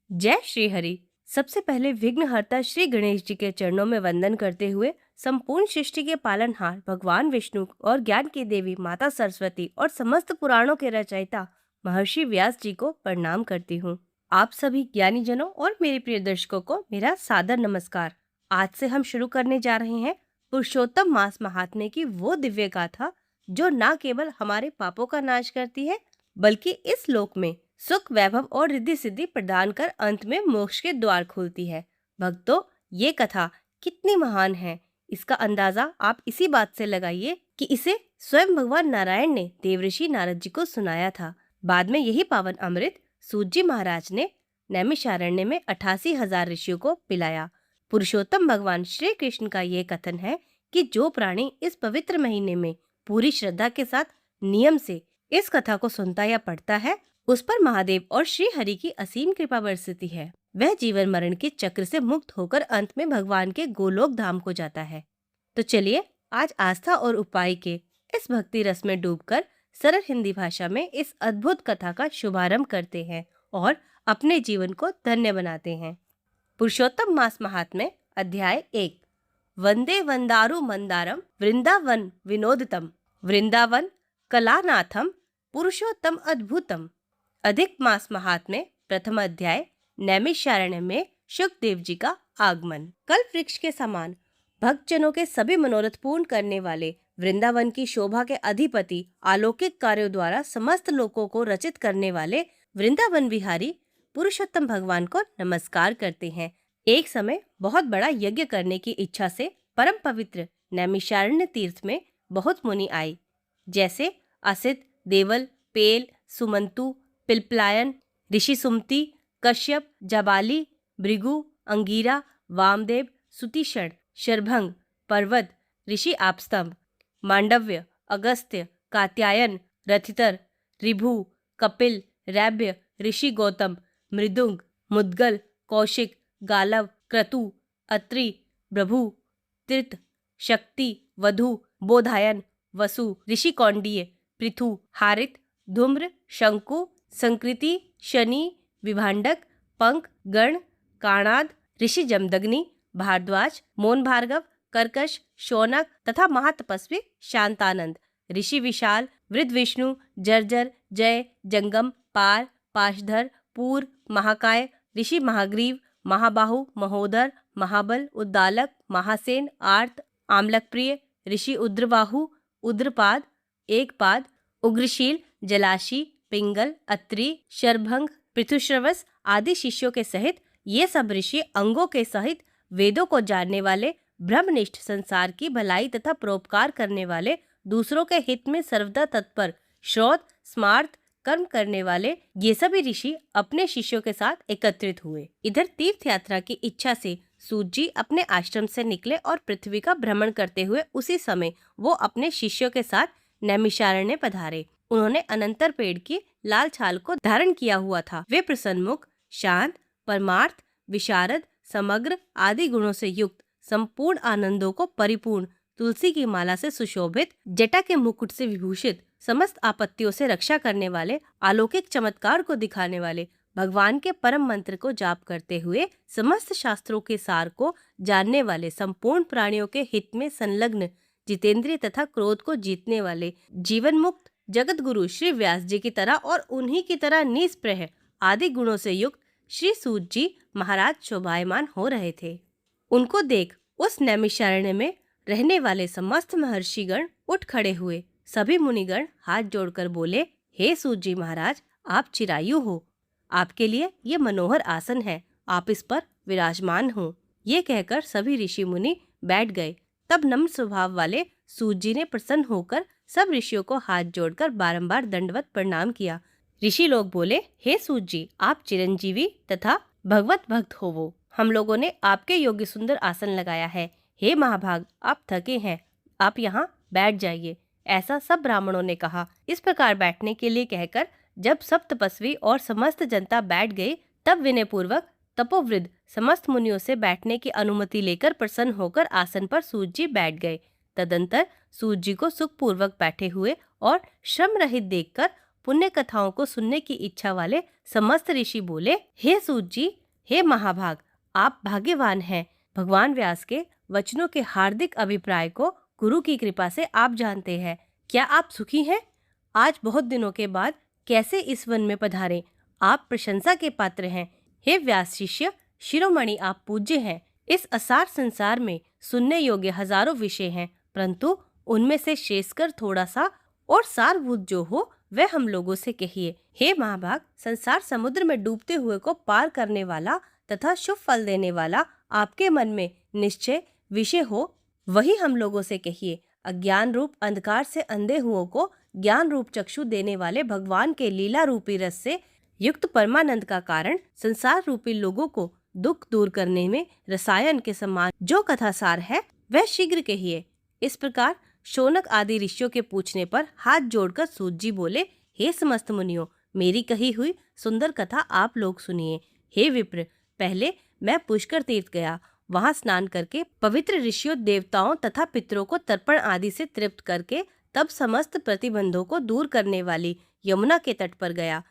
जय श्री हरि। सबसे पहले विघ्नहर्ता श्री गणेश जी के चरणों में वंदन करते हुए संपूर्ण सृष्टि के पालनहार भगवान विष्णु और ज्ञान की देवी माता सरस्वती और समस्त पुराणों के रचयिता महर्षि व्यास जी को प्रणाम करती हूँ। आप सभी ज्ञानी जनों और मेरे प्रिय दर्शकों को मेरा सादर नमस्कार। आज से हम शुरू करने जा रहे हैं पुरुषोत्तम मास महात्म्य की वो दिव्य गाथा जो न केवल हमारे पापों का नाश करती है बल्कि इस लोक में सुख वैभव और रिद्धि सिद्धि प्रदान कर अंत में मोक्ष के द्वार खोलती है। भक्तों, ये कथा कितनी महान है इसका अंदाजा आप इसी बात से लगाइए कि इसे स्वयं भगवान नारायण ने देवऋषि नारद जी को सुनाया था। बाद में यही पावन अमृत सूत जी महाराज ने नैमिषारण्य में 88,000 ऋषियों को पिलाया। पुरुषोत्तम भगवान श्री कृष्ण का ये कथन है कि जो प्राणी इस पवित्र महीने में पूरी श्रद्धा के साथ नियम से इस कथा को सुनता या पढ़ता है उस पर महादेव और श्री हरि की असीम कृपा बरसती है। वह जीवन मरण के चक्र से मुक्त होकर अंत में भगवान के गोलोक धाम को जाता है। तो चलिए आज आस्था और उपाय के इस भक्ति रस में डूबकर सरल हिंदी भाषा में इस अद्भुत कथा का शुभारंभ करते हैं और अपने जीवन को धन्य बनाते हैं। पुरुषोत्तम मास महात्म्य अध्याय 1। वंदे वंदारु मंदारम वृंदावन विनोदतम वृंदावन कलानाथम पुरुषोत्तम अद्भुतम। अधिक मास महात्म्य प्रथम अध्याय। नैमिषारण्य में शुकदेव जी का आगमन। कल्प वृक्ष के समान भक्तजनों के सभी मनोरथ पूर्ण करने वाले वृंदावन की शोभा के अधिपति अलौकिक कार्यों द्वारा समस्त लोकों को रचित करने वाले वृंदावन विहारी पुरुषोत्तम भगवान को नमस्कार करते हैं। एक समय बहुत बड़ा यज्ञ करने की इच्छा से परम पवित्र नैमिषारण्य तीर्थ में बहुत मुनि आए, जैसे असित, देवल, पेल, सुमंतु, पिलपलायन, ऋषि सुमति, कश्यप, जबाली, भृगु, अंगीरा, वामदेव, सुतिषण, शरभंग, पर्वत, ऋषि आपस्तंभ, मांडव्य, अगस्त्य, कात्यायन, रथितर, ऋभु, कपिल, रैभ्य, ऋषि गौतम, मृदुंग, मुद्गल, कौशिक, गालव, क्रतु, अत्रि, प्रभु, तीर्थ, शक्ति, वधु, बोधायन, वसु, ऋषि कौंडिय, पृथु, हारित, धूम्र, शंकु, संकृति, शनि, विभांडक, पंक, गण, काणाद, ऋषि जमदग्नि, भारद्वाज, मोन भार्गव, कर्कश, शौनक तथा महातपस्वी शांतानंद, ऋषि विशाल, वृद्ध विष्णु, जर्जर, जय, जंगम, पार, पाशधर, पूर, महाकाय, ऋषि महाग्रीव, महाबाहु, महोदर, महाबल, उद्दालक, महासेन, आर्त, आमलकप्रिय, ऋषि उद्रबाहु, उद्रपाद, एकपाद, उग्रशील, जलाशी, पिंगल, अत्रि, शरभंग, पृथुश्रवस आदि शिष्यों के सहित ये सब ऋषि अंगों के सहित वेदों को जानने वाले, ब्रह्मनिष्ठ, संसार की भलाई तथा परोपकार करने वाले, दूसरों के हित में सर्वदा तत्पर, श्रौत स्मार्त कर्म करने वाले ये सभी ऋषि अपने शिष्यों के साथ एकत्रित हुए। इधर तीर्थ यात्रा की इच्छा से सूत जी अपने आश्रम से निकले और पृथ्वी का भ्रमण करते हुए उसी समय वो अपने शिष्यों के साथ नैमिषारण्य पधारे। उन्होंने अनंतर पेड़ की लाल छाल को धारण किया हुआ था। वे प्रसन्नमुख, शांत, परमार्थ, विशारद, समग्र आदि गुणों से युक्त, संपूर्ण आनंदों को परिपूर्ण, तुलसी की माला से सुशोभित, जटा के मुकुट से विभूषित, समस्त आपत्तियों से रक्षा करने वाले, अलौकिक चमत्कार को दिखाने वाले, भगवान के परम मंत्र को जाप करते हुए समस्त शास्त्रों के सार को जानने वाले, संपूर्ण प्राणियों के हित में संलग्न, जितेंद्रिय तथा क्रोध को जीतने वाले, जीवन मुक्त जगत गुरु श्री व्यास जी की तरह और उन्हीं की तरह निस्पृह आदि गुणों से युक्त श्री सूत जी महाराज शोभायमान हो रहे थे। उनको देख उस नैमिषारण्य में रहने वाले समस्त महर्षिगण उठ खड़े हुए। सभी मुनिगण हाथ जोड़कर बोले, हे सूत जी महाराज, आप चिरायु हो, आपके लिए ये मनोहर आसन है, आप इस पर विराजमान हो। ये कहकर सभी ऋषि मुनि बैठ गए। तब नम्र स्वभाव वाले सूत जी ने प्रसन्न होकर सब ऋषियों को हाथ जोड़कर बारंबार दंडवत प्रणाम किया। ऋषि लोग बोले, हे सूत जी, आप चिरंजीवी तथा भगवत भक्त हो वो, हम लोगों ने आपके योग्य सुंदर आसन लगाया है। हे महाभाग, आप थके हैं, आप यहाँ बैठ जाइए। ऐसा सब ब्राह्मणों ने कहा। इस प्रकार बैठने के लिए कहकर जब सब तपस्वी और समस्त जनता बैठ गई, तब विनय पूर्वक तपोवृद्ध समस्त मुनियों से बैठने की अनुमति लेकर प्रसन्न होकर आसन पर सूत जी बैठ गए। तदंतर सूत जी को सुखपूर्वक बैठे हुए और श्रम रहित देखकर पुण्य कथाओं को सुनने की इच्छा वाले समस्त ऋषि बोले, हे सूत जी, हे महाभाग, आप भाग्यवान हैं। भगवान व्यास के वचनों के हार्दिक अभिप्राय को गुरु की कृपा से आप जानते हैं। क्या आप सुखी हैं? आज बहुत दिनों के बाद कैसे इस वन में पधारे? आप प्रशंसा के पात्र हैं। हे व्यास शिष्य, शिरोमणि आप पूज्य हैं। इस असार संसार में सुनने योग्य हजारों विषय हैं, परंतु उनमें से शेषकर थोड़ा सा और सारभूत जो हो वह हम लोगों से कहिए। हे महाभाग, संसार समुद्र में डूबते हुए को पार करने वाला तथा शुभ फल देने वाला आपके मन में निश्चय विषय हो वही हम लोगों से कहिए। अज्ञान रूप अंधकार से अंधे हुओं को ज्ञान रूप चक्षु देने वाले भगवान के लीला रूपी रस से युक्त परमानंद का कारण संसार रूपी लोगों को दुख दूर करने में रसायन के समान जो कथा सार है वह शीघ्र कहिए। इस प्रकार शौनक आदि ऋषियों के पूछने पर हाथ जोड़कर सूत जी बोले, हे समस्त मुनियों, मेरी कही हुई सुंदर कथा आप लोग सुनिए। हे विप्र, पहले मैं पुष्कर तीर्थ गया। वहां स्नान करके पवित्र ऋषियों, देवताओं तथा पितरों को तर्पण आदि से तृप्त करके तब समस्त प्रतिबंधों को दूर करने वाली यमुना के तट पर गया।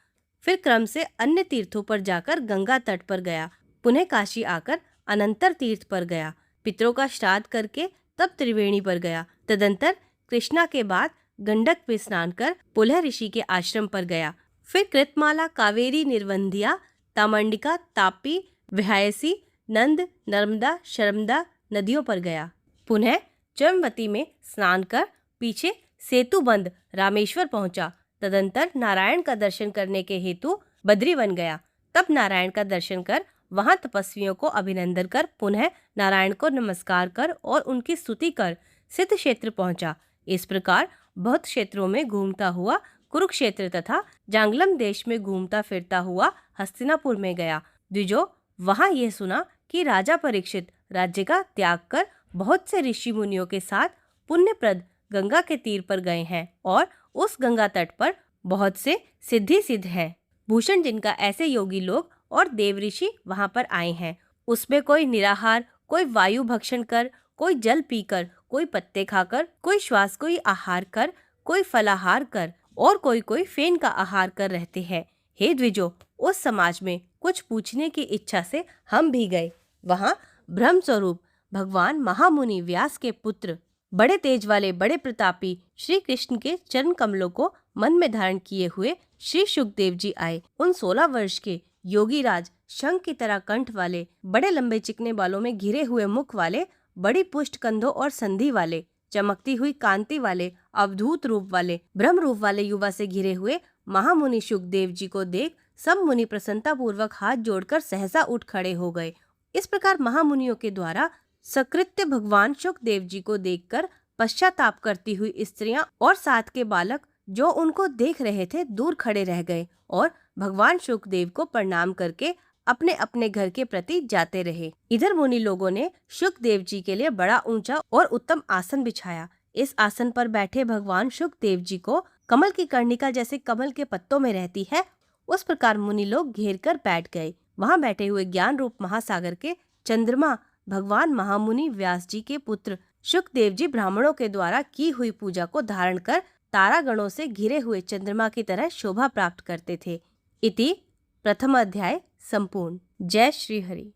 फिर क्रम से अन्य तीर्थों पर जाकर गंगा तट पर गया। पुनः काशी आकर अनंतर तीर्थ पर गया। पितरों का श्राद्ध करके तब त्रिवेणी पर गया। तदंतर कृष्णा के बाद गंडक में स्नान कर पुलह ऋषि के आश्रम पर गया। फिर कृतमाला, कावेरी, निर्वंधिया, तामंडिका, तापी, विहायसी, नंद, नर्मदा, शर्मदा नदियों पर गया। पुनः जमवती में स्नान कर पीछे सेतुबंद रामेश्वर पहुंचा। तदंतर नारायण का दर्शन करने के हेतु बद्रीवन गया। तब नारायण का दर्शन कर वहां तपस्वियों को अभिनंदन कर पुनः नारायण को नमस्कार कर और उनकी स्तुति कर सिद्ध क्षेत्र पहुंचा। इस प्रकार बहुत क्षेत्रों में घूमता हुआ कुरुक्षेत्र तथा जांगलम देश में घूमता फिरता हुआ हस्तिनापुर में गया। द्विजो, वहां यह सुना कि राजा परीक्षित राज्य का त्याग कर बहुत से ऋषि मुनियों के साथ पुण्यप्रद गंगा के तीर पर गए हैं और उस गंगा तट पर बहुत से सिद्धि सिद्ध हैं। भूषण जिनका ऐसे योगी लोग और देव ऋषि वहां पर आए हैं। उसमें कोई निराहार, कोई वायु भक्षण कर, कोई जल पीकर, कोई पत्ते खाकर, कोई श्वास कोई आहार कर, कोई फलाहार कर और कोई फेन का आहार कर रहते हैं। हे द्विजो, उस समाज में कुछ पूछने की इच्छा से हम भी गए। वहां ब्रह्म स्वरूप भगवान महामुनि व्यास के पुत्र, बड़े तेज वाले, बड़े प्रतापी श्री कृष्ण के चरण कमलों को मन में धारण किए हुए श्री शुकदेव जी आए। उन 16 वर्ष के योगी राज, शंख की तरह कंठ वाले, बड़े लंबे चिकने बालों में घिरे हुए मुख वाले, बड़ी पुष्ट कंधों और संधि वाले, चमकती हुई कांति वाले, अवधूत रूप वाले, ब्रह्म रूप वाले युवा से घिरे हुए महामुनि शुकदेव जी को देख सब मुनि प्रसन्नता पूर्वक हाथ जोड़कर सहसा उठ खड़े हो गए। इस प्रकार महामुनियों के द्वारा सकृत्य भगवान शुकदेव जी को देखकर पश्चाताप करती हुई स्त्रियां और साथ के बालक जो उनको देख रहे थे दूर खड़े रह गए और भगवान शुकदेव को प्रणाम करके अपने अपने घर के प्रति जाते रहे। इधर मुनि लोगों ने शुकदेव जी के लिए बड़ा ऊंचा और उत्तम आसन बिछाया। इस आसन पर बैठे भगवान शुकदेव जी को कमल की कर्णिका जैसे कमल के पत्तों में रहती है उस प्रकार मुनि लोग घेर कर बैठ गए। वहां बैठे हुए ज्ञान रूप महासागर के चंद्रमा भगवान महामुनि व्यास जी के पुत्र शुकदेव जी ब्राह्मणों के द्वारा की हुई पूजा को धारण कर तारागणों से घिरे हुए चंद्रमा की तरह शोभा प्राप्त करते थे। इति प्रथम अध्याय संपूर्ण। जय श्री हरि।